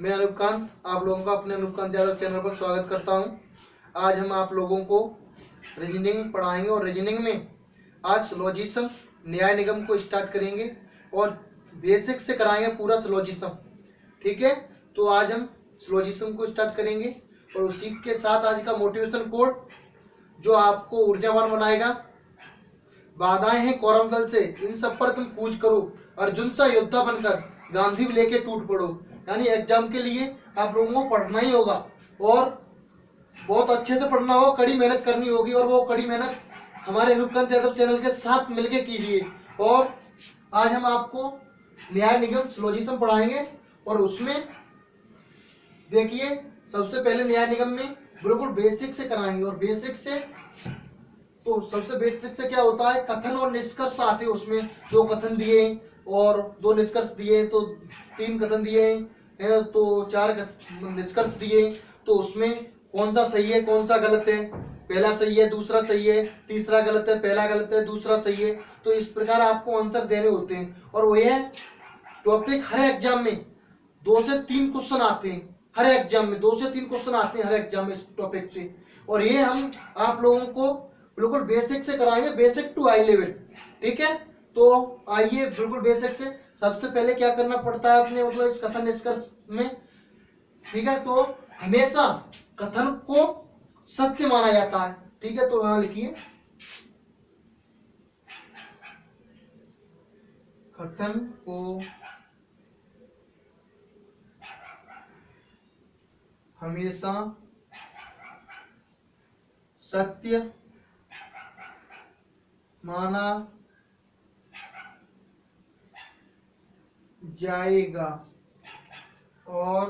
मैं अनुपकांत आप लोगों का अपने अनुपकांत यादव चैनल पर स्वागत करता हूं। आज हम आप लोगों को रीजनिंग पढ़ाएंगे और रीजनिंग में आज सिलोजिज्म न्याय निगम को स्टार्ट करेंगे और बेसिक से कराएंगे पूरा सिलोजिज्म। ठीक है, तो आज हम सिलोजिज्म को स्टार्ट करेंगे और उसी के साथ आज का मोटिवेशन कोड जो आपको ऊर्जावान बनाएगा। बाधाएं हैं कौरव दल से, इन सब पर तुम कूच करो, अर्जुन सा योद्धा बनकर गांधी लेके टूट पड़ो। यानी एग्जाम के लिए आप लोगों को पढ़ना ही होगा और बहुत अच्छे से पढ़ना होगा, कड़ी मेहनत करनी होगी और वो कड़ी मेहनत हमारे अनुपकांत यादव चैनल के साथ मिलके कीजिए। और आज हम आपको न्याय निगम सिलोजिज्म पढ़ाएंगे और उसमें देखिए सबसे पहले न्याय निगम में बिल्कुल बेसिक से कराएंगे और बेसिक से तो सबसे बेसिक से क्या होता है, कथन और निष्कर्ष आते हैं। उसमें दो कथन दिए और दो निष्कर्ष दिए, तो तीन कथन दिए हैं तो चार निष्कर्ष दिए, तो उसमें कौन सा सही है कौन सा गलत है, पहला सही है दूसरा सही है तीसरा गलत है, पहला गलत है दूसरा सही है। तो इस प्रकार आपको आंसर देने होते हैं और वो है टॉपिक हर एग्जाम में 2 से 3 क्वेश्चन आते हैं। हर एग्जाम में 2 से 3 क्वेश्चन आते हैं हर एग्जाम में इस टॉपिक से, और ये हम आप लोगों को बिल्कुल बेसिक से कराएंगे, बेसिक टू हाई लेवल। ठीक है, तो आइए बिल्कुल बेसिक से। सबसे पहले क्या करना पड़ता है अपने मतलब इस कथन निष्कर्ष में, ठीक है, तो हमेशा कथन को सत्य माना जाता है। ठीक है, तो यहां लिखिए कथन को हमेशा सत्य माना जाएगा और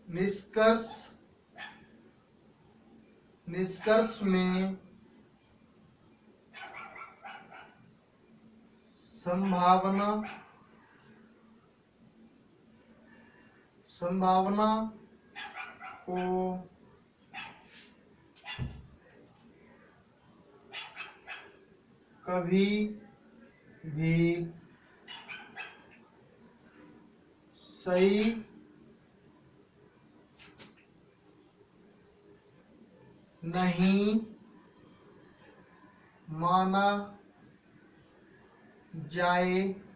निष्कर्ष में संभावना को कभी भी सही नहीं माना जाएगा।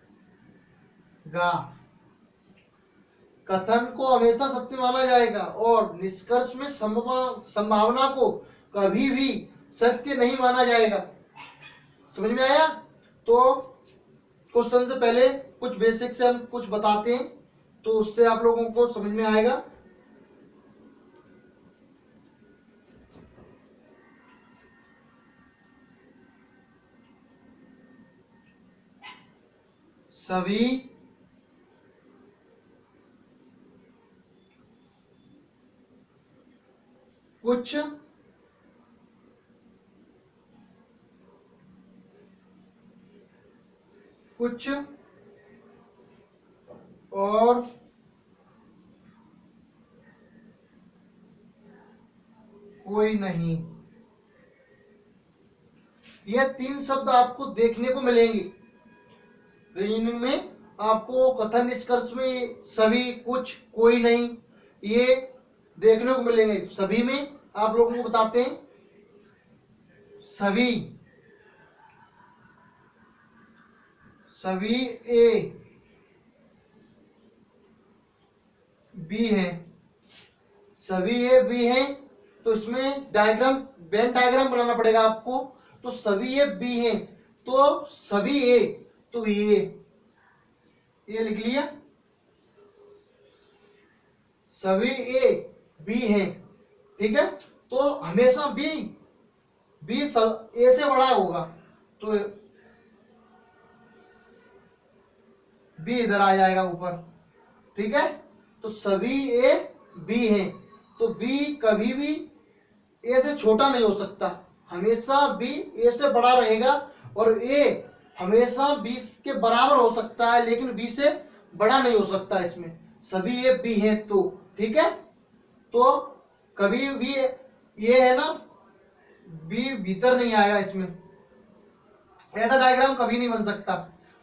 कथन को हमेशा सत्य माना जाएगा और निष्कर्ष में संभावना को कभी भी सत्य नहीं माना जाएगा। समझ में आया? तो क्वेश्चन से पहले कुछ बेसिक से हम कुछ बताते हैं तो उससे आप लोगों को समझ में आएगा। सभी कुछ और कोई नहीं, ये 3 शब्द आपको देखने को मिलेंगे रीजनिंग में। आपको कथन निष्कर्ष में सभी कुछ कोई नहीं ये देखने को मिलेंगे। सभी में आप लोगों को बताते हैं सभी ए बी है, सभी ए बी है, तो इसमें डायग्राम वेन डायग्राम बनाना पड़ेगा आपको। तो सभी ए बी है तो सभी ए, तो ये लिख लिया, सभी ए बी है। ठीक है, तो हमेशा बी ए से बड़ा होगा, तो बी इधर आ जाएगा ऊपर। ठीक है, तो सभी ए बी है तो बी कभी भी ए से छोटा नहीं हो सकता, हमेशा बी ए से बड़ा रहेगा, और ए हमेशा बी के बराबर हो सकता है लेकिन बी से बड़ा नहीं हो सकता इसमें। सभी ए बी है तो ठीक है, तो कभी भी ये है ना बी भीतर नहीं आएगा इसमें, ऐसा डायग्राम कभी नहीं बन सकता।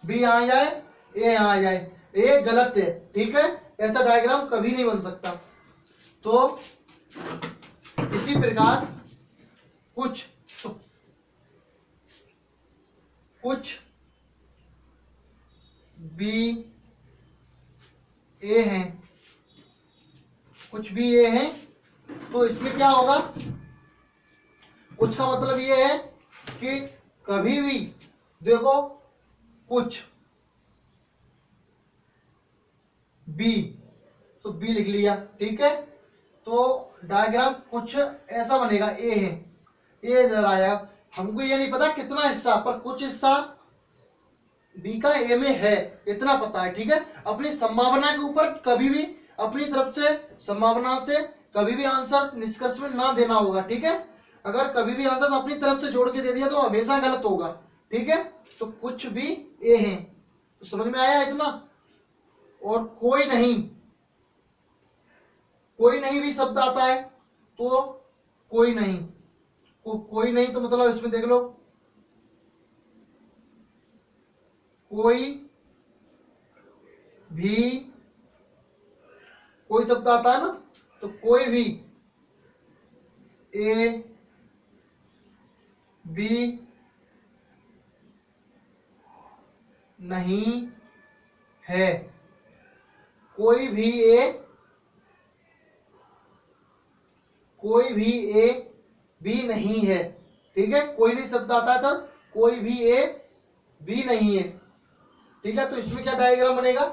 बी यहाँ जाए ए यहाँ आ जाए, ये गलत है, ठीक है, ऐसा डायग्राम कभी नहीं बन सकता। तो इसी प्रकार कुछ बी ए हैं, कुछ भी ए हैं, तो इसमें क्या होगा, कुछ का मतलब ये है कि कभी भी देखो कुछ बी, तो बी लिख लिया, ठीक है। तो डायग्राम कुछ ऐसा बनेगा, ए है, ए इधर आया, हमको ये नहीं पता कितना हिस्सा, पर कुछ हिस्सा बी का ए में है, इतना पता है, ठीक है। अपनी संभावना के ऊपर कभी भी अपनी तरफ से, संभावना से कभी भी आंसर निष्कर्ष में ना देना होगा, ठीक है। अगर कभी भी आंसर अपनी तरफ से जोड़ के दे दिया तो हमेशा गलत होगा, ठीक है। तो कुछ भी ए है, तो समझ में आया इतना। और कोई नहीं भी शब्द आता है, तो कोई नहीं, कोई नहीं तो मतलब इसमें देख लो, कोई भी, कोई शब्द आता है ना, तो कोई भी ए बी नहीं है, कोई भी ए बी नहीं है, ठीक है। कोई नहीं शब्द आता है तब कोई भी ए बी नहीं है, ठीक है। तो इसमें क्या डायग्राम बनेगा,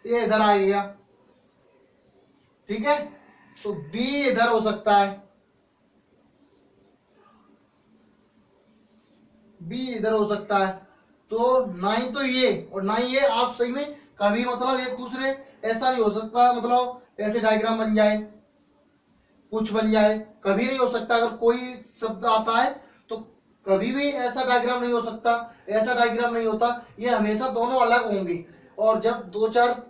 ये इधर आ गया, ठीक है। तो बी इधर हो सकता है, बी इधर हो सकता है, तो ना ही तो ये और ना ही ये आप सही में कभी मतलब एक दूसरे, ऐसा नहीं हो सकता मतलब ऐसे डायग्राम बन जाए, कुछ बन जाए, कभी नहीं हो सकता। अगर कोई शब्द आता है तो कभी भी ऐसा डायग्राम नहीं हो सकता, ऐसा डायग्राम नहीं होता, ये हमेशा दोनों अलग होंगे। और जब दो चार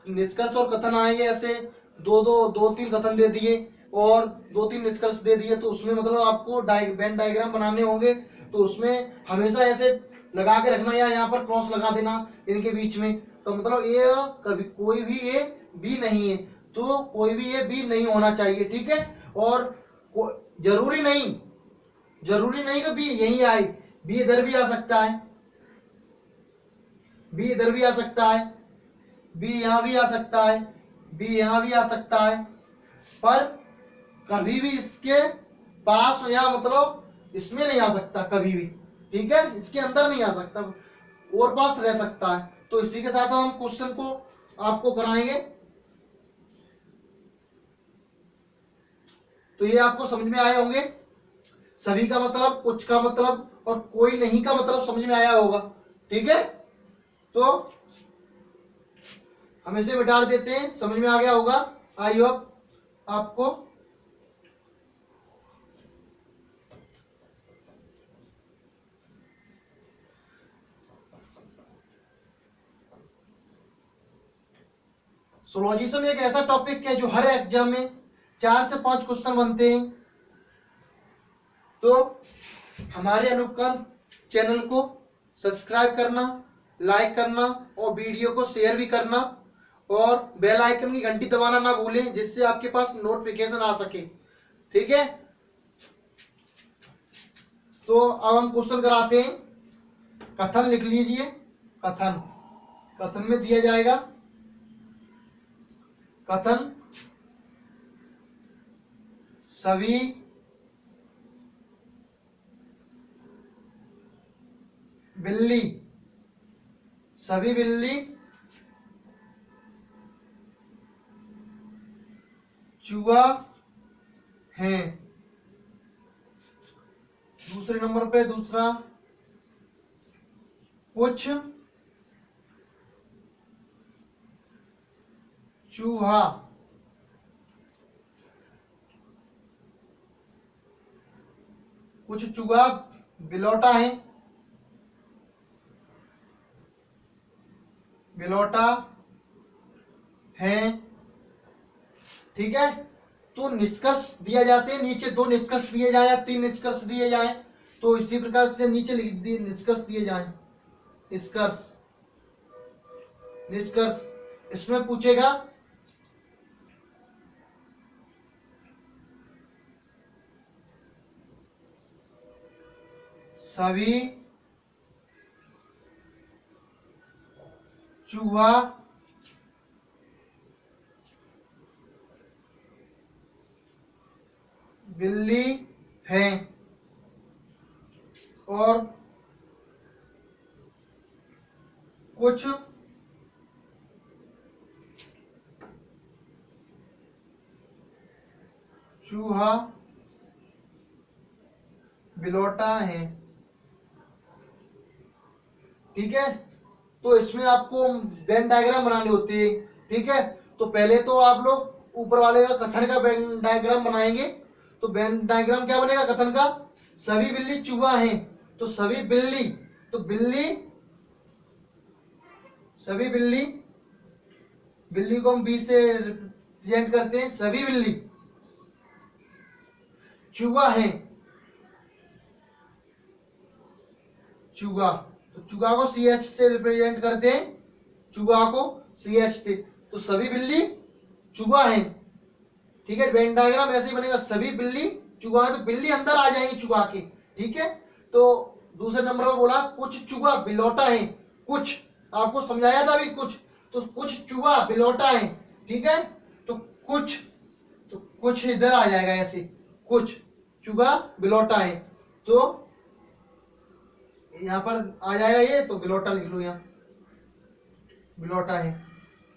निष्कर्ष और कथन आएंगे, ऐसे दो तीन कथन दे दिए और दो तीन निष्कर्ष दे दिए, तो उसमें मतलब आपको वेन डायग्राम बनाने होंगे, तो उसमें हमेशा ऐसे लगा के रखना या यहाँ पर क्रॉस लगा देना इनके बीच में, तो मतलब ये कभी कोई भी ये बी नहीं है, तो कोई भी ये बी नहीं होना चाहिए, ठीक है। और जरूरी नहीं कि बी यही आए, बी इधर भी आ सकता है, बी इधर भी आ सकता है, बी यहां भी आ सकता है, बी यहां भी आ सकता है, पर कभी भी इसके पास या मतलब इसमें नहीं आ सकता कभी भी, ठीक है, इसके अंदर नहीं आ सकता, और पास रह सकता है। तो इसी के साथ हम क्वेश्चन को आपको कराएंगे। तो ये आपको समझ में आए होंगे, सभी का मतलब, कुछ का मतलब और कोई नहीं का मतलब समझ में आया होगा, ठीक है। तो हम इसे मिटा देते हैं, समझ में आ गया होगा, आई होप आपको। सोलॉजिज्म एक ऐसा टॉपिक है जो हर एग्जाम में 4 से 5 क्वेश्चन बनते हैं। तो हमारे अनुपकांत चैनल को सब्सक्राइब करना, लाइक करना और वीडियो को शेयर भी करना, और बेल आइकन की घंटी दबाना ना भूलें, जिससे आपके पास नोटिफिकेशन आ सके, ठीक है। तो अब हम क्वेश्चन कराते हैं। कथन लिख लीजिए, कथन में दिया जाएगा, कथन सभी बिल्ली चूहा हैं। दूसरे नंबर पे दूसरा, कुछ चूहा बिलौटा है, ठीक है। तो निष्कर्ष दिया जाते हैं, नीचे 2 निष्कर्ष दिए जाए या 3 निष्कर्ष दिए जाए, तो इसी प्रकार से नीचे लिख दिए निष्कर्ष दिए जाए। निष्कर्ष, निष्कर्ष इसमें पूछेगा सभी चूहा बिल्ली हैं और कुछ चूहा बिलोटा है। ठीक है, तो इसमें आपको वेन डायग्राम बनानी होती है। ठीक है, तो पहले तो आप लोग ऊपर वाले का कथन का वेन डायग्राम बनाएंगे। तो वेन डायग्राम क्या बनेगा कथन का? सभी बिल्ली चूहा हैं, तो सभी बिल्ली, तो बिल्ली, सभी बिल्ली, बिल्ली को हम बी से रिप्रेजेंट करते हैं, सभी बिल्ली चूहा हैं, चूहा, तो चूहा को सी एच से रिप्रेजेंट करते हैं, चूहा को सी एच टी, तो सभी बिल्ली चूहा हैं। ठीक है, वेन डायग्राम ऐसे ही बनेगा, सभी बिल्ली चूहा है, तो बिल्ली अंदर आ जाएंगे चूहा के। ठीक है, तो दूसरे नंबर पर बोला कुछ चूहा बिलोटा है, कुछ आपको समझाया था अभी कुछ, तो कुछ चूहा बिलोटा है। ठीक है, तो कुछ, तो कुछ इधर आ जाएगा ऐसे, कुछ चूहा बिलोटा है, तो यहां पर आ जाएगा ये, तो बिलोटा लिख लो यहां, बिलोटा है।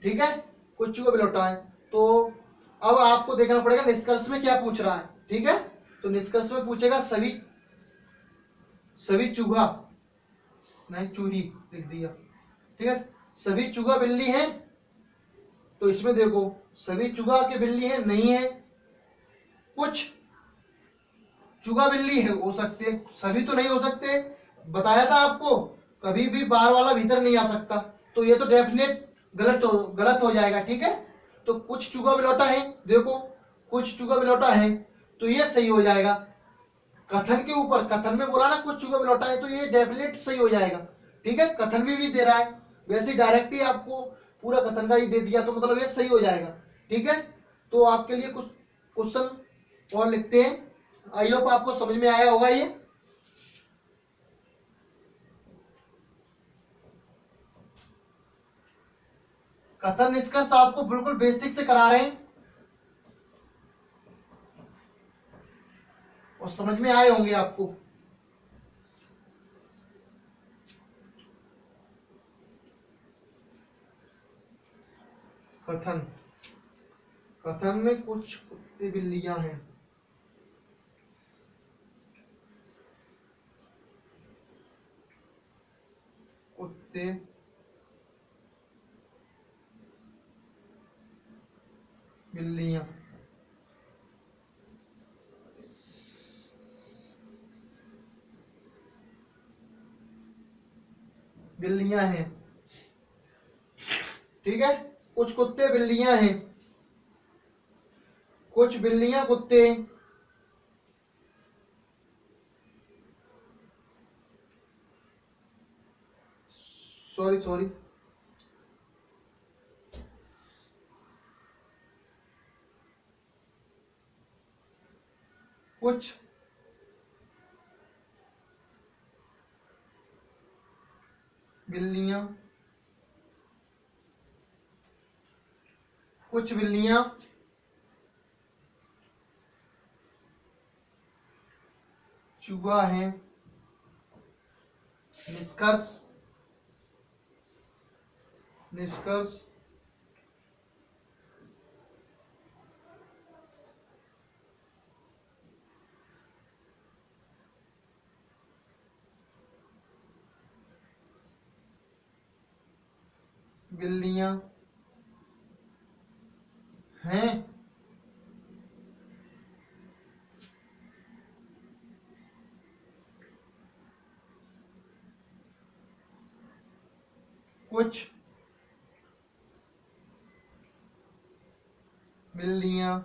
ठीक है, कुछ चूहा बिलोटा है। तो अब आपको देखना पड़ेगा निष्कर्ष में क्या पूछ रहा है। ठीक है, तो निष्कर्ष में पूछेगा सभी, सभी चूहा, नहीं चूही लिख दिया। ठीक है, सभी चूहा बिल्ली हैं, तो इसमें देखो सभी चूहा के बिल्ली हैं नहीं है, कुछ चूहा बिल्ली है हो सकते, सभी तो नहीं हो सकते, बताया था आपको कभी भी बाहर वाला भीतर नहीं आ सकता, तो ये तो डेफिनेट गलत हो जाएगा। ठीक है, तो कुछ चूहा बिलौटा है, देखो कुछ चूहा बिलौटा है, तो ये सही हो जाएगा। कथन के ऊपर, कथन में बोला ना कुछ चूहा बिलौटा है, तो ये डेफिनेट सही हो जाएगा। ठीक है, कथन में भी दे रहा है, वैसे डायरेक्ट ही आपको पूरा कथन का ही दे दिया, तो मतलब ये सही हो जाएगा। ठीक है, तो आपके लिए कुछ क्वेश्चन और लिखते हैं, आई होप आपको समझ में आया होगा ये। कथन निष्कर्ष आपको बिल्कुल बेसिक से करा रहे हैं और समझ में आए होंगे आपको। कथन, कथन में कुछ कुत्ते बिल्लियां हैं, कुत्ते बिल्लियां, बिल्लियां हैं। ठीक है, कुछ कुत्ते बिल्लियां हैं, कुछ बिल्लियां कुत्ते, सॉरी सॉरी, कुछ बिल्लियां, कुछ बिल्लियां चूहा हैं। निष्कर्ष, निष्कर्ष बिल्लियां हैं, कुछ बिल्लियां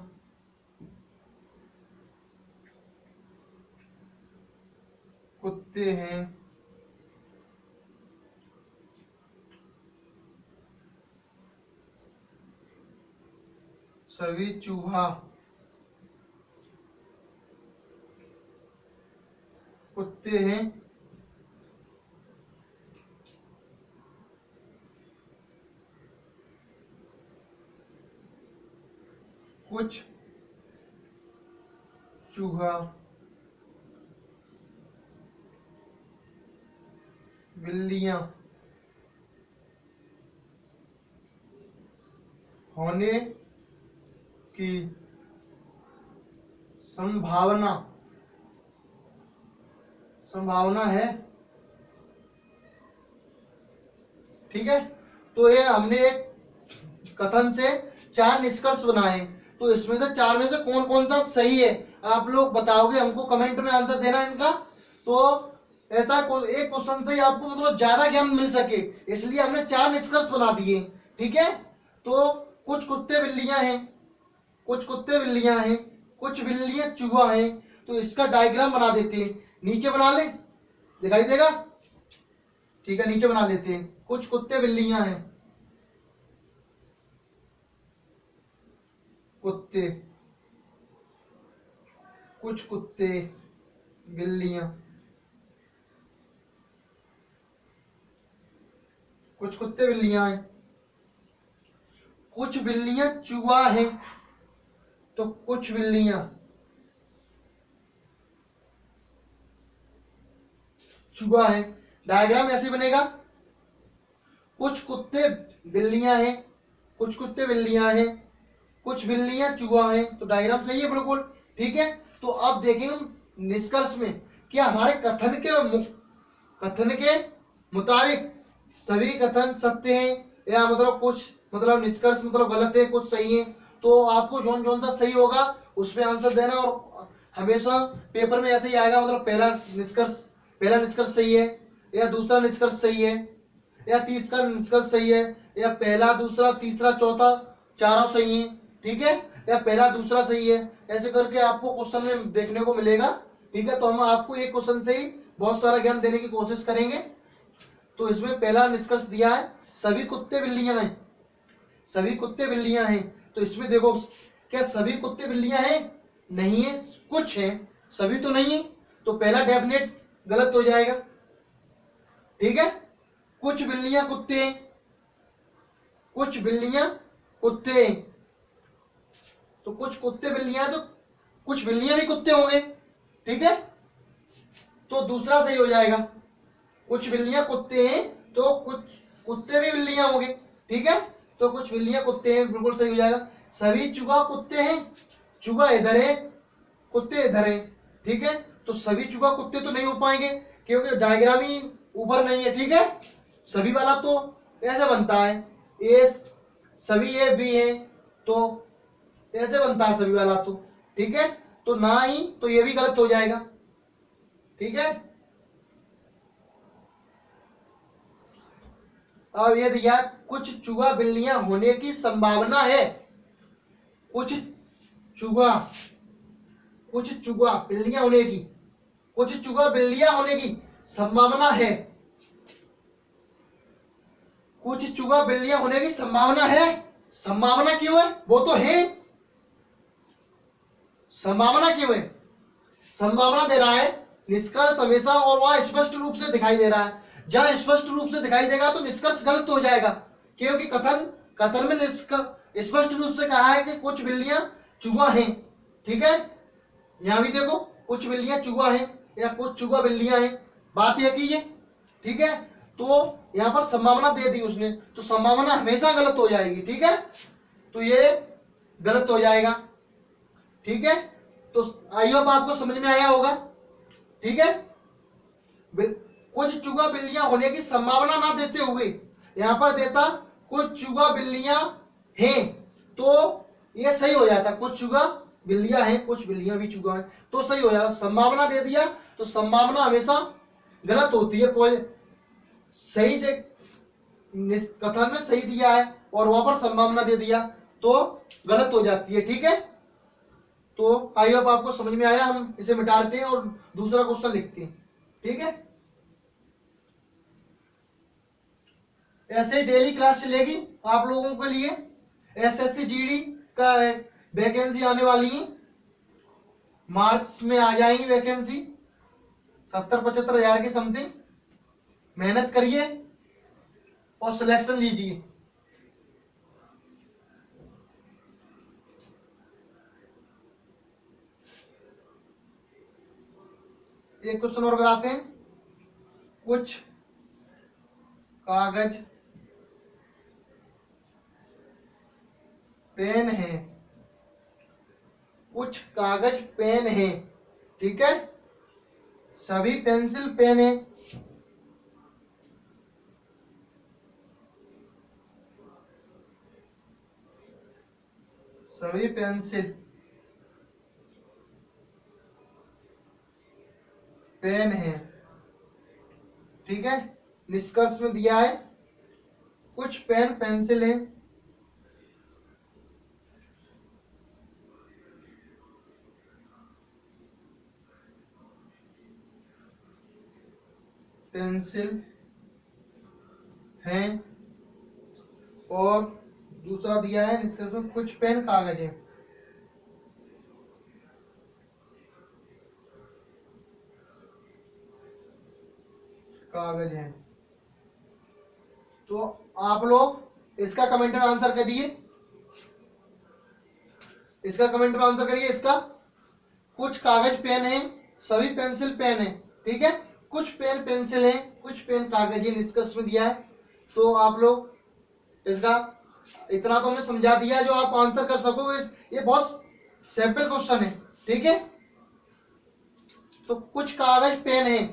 कुत्ते हैं, सभी चूहा कुत्ते हैं। कुछ चूहा बिल्लियां होने की संभावना है। ठीक है, तो ये हमने एक कथन से 4 निष्कर्ष बनाए। तो इसमें से 4 में से कौन कौन सा सही है आप लोग बताओगे, हमको कमेंट में आंसर देना इनका। तो ऐसा एक क्वेश्चन से ही आपको मतलब ज्यादा ज्ञान मिल सके, इसलिए हमने 4 निष्कर्ष बना दिए। ठीक है, तो कुछ कुत्ते बिल्लियां हैं, कुछ कुत्ते बिल्लियां हैं, कुछ बिल्लियां चूहा हैं। तो इसका डायग्राम बना देते हैं, नीचे बना ले, दिखाई देगा। ठीक है, नीचे बना लेते हैं। कुछ कुत्ते बिल्लियां हैं, कुत्ते, कुछ कुत्ते बिल्लियां, कुछ कुत्ते बिल्लियां हैं, कुछ बिल्लियां चूहा हैं। तो कुछ बिल्लियां चूहा है। डायग्राम ऐसे बनेगा, कुछ कुत्ते बिल्लियां हैं, कुछ कुत्ते बिल्लियां हैं, कुछ बिल्लियां चूहा हैं। तो डायग्राम सही है बिल्कुल। ठीक है, तो अब देखेंगे हम निष्कर्ष में क्या हमारे कथन के मुताबिक सभी कथन सत्य हैं या मतलब कुछ मतलब निष्कर्ष मतलब गलत है, कुछ सही है। तो आपको जोन जोन सा सही होगा उस पे आंसर देना। और हमेशा पेपर में ऐसे ही आएगा, मतलब पहला निष्कर्ष सही है या दूसरा निष्कर्ष सही है या तीसरा निष्कर्ष सही है या पहला दूसरा तीसरा चौथा चारों सही है। ठीक है, या पहला दूसरा सही है, ऐसे करके आपको क्वेश्चन में देखने को मिलेगा। ठीक है, तो हम आपको एक क्वेश्चन से ही बहुत सारा ज्ञान देने की कोशिश करेंगे। तो इसमें पहला निष्कर्ष दिया है सभी कुत्ते बिल्लियां हैं, सभी कुत्ते बिल्लियां हैं। तो इसमें देखो क्या सभी कुत्ते बिल्लियां हैं, नहीं है, कुछ है, सभी तो नहीं है। तो पहला डेफिनेट गलत हो जाएगा। ठीक है, कुछ बिल्लियां कुत्ते हैं, कुछ बिल्लियां कुत्ते हैं। तो कुछ कुत्ते बिल्लियां तो कुछ बिल्लियां भी कुत्ते होंगे। ठीक है, तो दूसरा सही हो जाएगा, कुछ बिल्लियां कुत्ते हैं तो कुछ कुत्ते भी बिल्लियां होंगे। ठीक है, तो कुछ बिल्लियां कुत्ते हैं, बिल्कुल सही हो जाएगा। सभी चूहा कुत्ते हैं, चूहा इधर है, कुत्ते इधर है। ठीक है, तो सभी चूहा कुत्ते तो नहीं हो पाएंगे क्योंकि डायग्राम ही ऊपर नहीं है। ठीक है, सभी वाला तो ऐसे बनता है, ए सभी ए बी है तो ऐसे बनता है सभी वाला तो। ठीक है, तो ना ही, तो ये भी गलत हो जाएगा। ठीक है, अब ये दिया कुछ चूहा बिल्लियां होने की संभावना है। कुछ चूहा बिल्लियां होने की, कुछ चूहा बिल्लियां होने की संभावना है। कुछ चूहा बिल्लियां होने की संभावना है। संभावना क्यों है, वो तो है, संभावना क्यों है, संभावना दे रहा है निष्कर्ष हमेशा, और वहां स्पष्ट रूप से दिखाई दे रहा है। जहां स्पष्ट रूप से दिखाई देगा तो निष्कर्ष गलत हो जाएगा क्योंकि कथन में स्पष्ट रूप से कहा है कि कुछ बिल्लियां चूहा हैं। ठीक है, यहां भी देखो कुछ बिल्लियां चूहा हैं या कुछ चूहा बिल्लियां हैं, बात यह की है। ठीक है, तो यहां पर संभावना दे दी उसने, तो संभावना हमेशा गलत हो जाएगी। ठीक है, तो ये गलत हो जाएगा। ठीक है, तो आई होप आपको समझ में आया होगा। ठीक है, कुछ चूहा बिल्लियां होने की संभावना ना देते हुए यहां पर देता कुछ चूहा बिल्लियां हैं, तो ये सही हो जाता, कुछ चूहा बिल्लियां हैं, कुछ बिल्लियां भी चूहा हैं, तो सही हो जाता। संभावना दे दिया तो संभावना हमेशा गलत होती है। कोई सही कथन में सही दिया है और वहां पर संभावना दे दिया तो गलत हो जाती है। ठीक है, तो आई होप आपको समझ में आया। हम इसे मिटा देते हैं और दूसरा क्वेश्चन लिखते हैं। ठीक है, ऐसे डेली क्लास चलेगी आप लोगों के लिए। एसएससी जीडी का वैकेंसी आने वाली है, मार्च में आ जाएंगी वैकेंसी 70-75 हजार के समथिंग। मेहनत करिए और सिलेक्शन लीजिए। एक क्वेश्चन और कराते हैं। कुछ कागज पेन है, कुछ कागज पेन है, ठीक है, सभी पेंसिल पेन है, सभी पेंसिल पेन है, ठीक है। निष्कर्ष में दिया है कुछ पेन पेंसिल है, पेंसिल हैं, और दूसरा दिया है निष्कर्ष में कुछ पेन कागज है। कागज है। तो आप लोग इसका कमेंट में आंसर करिए, इसका कमेंट में आंसर करिए। इसका कुछ कागज पेन है, सभी पेंसिल पेन है, ठीक है, कुछ पेन पेंसिल है, कुछ पेन कागज है, निष्कर्ष में दिया है। तो आप लोग इसका इतना तो हमने समझा दिया जो आप आंसर कर सको। ये बहुत सिंपल क्वेश्चन है, ठीक है। तो कुछ कागज पेन है,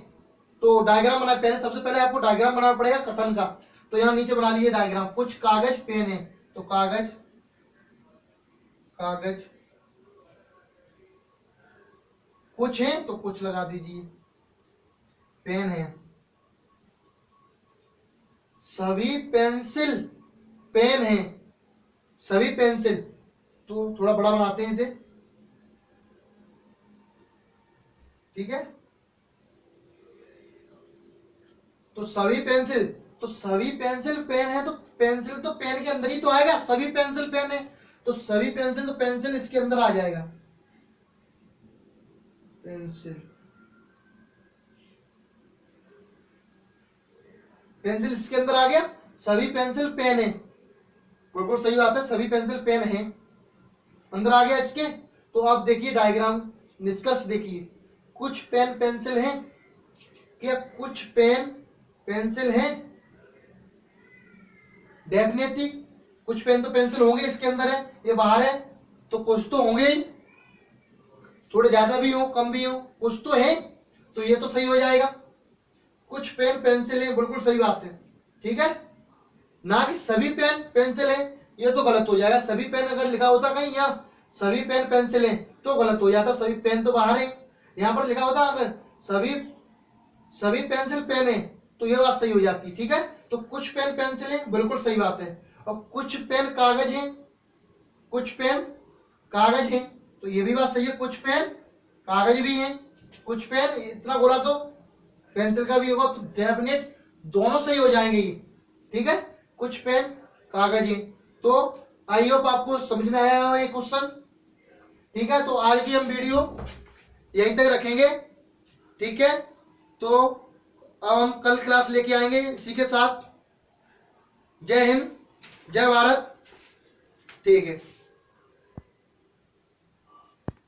तो डायग्राम बना, पहले सबसे पहले आपको डायग्राम बनाना पड़ेगा कथन का। तो यहां नीचे बना लिए डायग्राम। कुछ कागज पेन है, तो कागज कागज कुछ है तो कुछ लगा दीजिए, पेन है, सभी पेंसिल पेन है, सभी पेंसिल, तो थोड़ा बड़ा बनाते हैं इसे, ठीक है। तो सभी पेंसिल, तो सभी पेंसिल पेन है, तो पेंसिल तो पेन के अंदर ही तो आएगा, सभी पेंसिल पेन है, तो सभी पेंसिल, तो पेंसिल इसके अंदर आ जाएगा, पेंसिल, पेंसिल इसके अंदर आ गया, सभी पेंसिल पेन है, बिल्कुल सही बात है, सभी पेंसिल पेन है, अंदर आ गया इसके। तो आप देखिए डायग्राम, निष्कर्ष देखिए, कुछ पेन पेंसिल हैं, क्या कुछ पेन पेंसिल हैं, डेफिनेटली कुछ पेन तो पेंसिल होंगे, इसके अंदर है, ये बाहर है, तो कुछ तो होंगे ही, थोड़े ज्यादा भी हो कम भी हो, कुछ तो है, तो ये तो सही हो जाएगा। कुछ पेन पेंसिल है, बिल्कुल सही बात है, ठीक है, ना कि सभी पेन पेंसिल है, ये तो गलत हो जाएगा। सभी पेन अगर लिखा होता कहीं यहाँ सभी पेन पेंसिल है तो गलत हो जाता, सभी पेन तो बाहर है, यहाँ पर लिखा होता अगर सभी सभी पेंसिल पेन है तो ये बात सही हो जाती, ठीक है। तो कुछ पेन पेंसिल है, बिल्कुल सही बात है, और कुछ पेन कागज है, कुछ पेन कागज है, तो ये भी बात सही है, कुछ पेन कागज भी है, कुछ पेन, इतना बोला तो पेंसिल का भी होगा, तो डेफिनेट दोनों सही हो जाएंगे ये, ठीक है। कुछ पेन कागज है। तो आई होप आपको समझ में आया हो ये क्वेश्चन, ठीक है। तो आज की हम वीडियो यहीं तक रखेंगे, ठीक है। तो अब हम कल क्लास लेके आएंगे इसी के साथ। जय हिंद, जय भारत, ठीक है।